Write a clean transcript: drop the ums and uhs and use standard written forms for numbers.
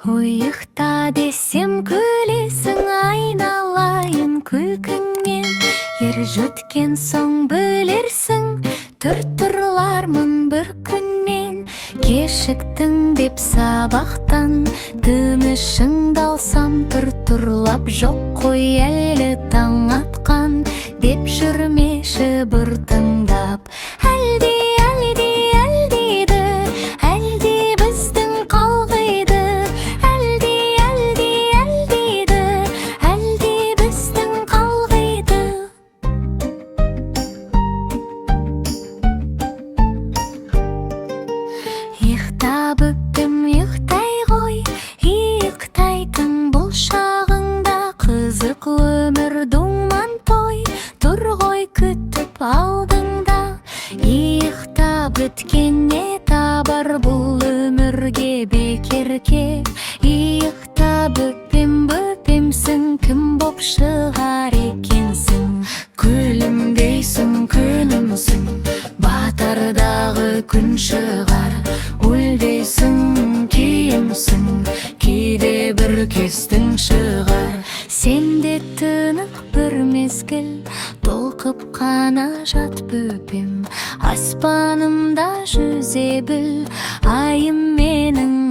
Уйықта десем күлесің, айналайын күлкіңнен. Ер жүткен соң білерсің, тұр-тұрлармын бір күннен. Кешіктің деп сабақтан, тынышыңды алсам, тұр-тұрлап жоқ қой әлі таң атқан, деп жүрмеші бір тыңдап. Әлде әлдейді, әлде біздің қалғиды, әлдейді, әлде біздің қалғиды. Иықтап өптім, иықтай ғой, иықтайтын бұл шағыңда. Қызық өмір, думан той, тұр ғой күтіп алдыңда. Иықтап өткен не табар бұл өмірге бекерге. Иықтап өппемсің, кім боп шығар екенсің. Күлімдейсің, күнімсің, батардағы күн шығар. Өлдейсің, киімсің, кейде бір кестің шығар. Сенде тынық бір мезгіл, толқып қана жат бөпем. Аспанымда жүзе біл, айым менің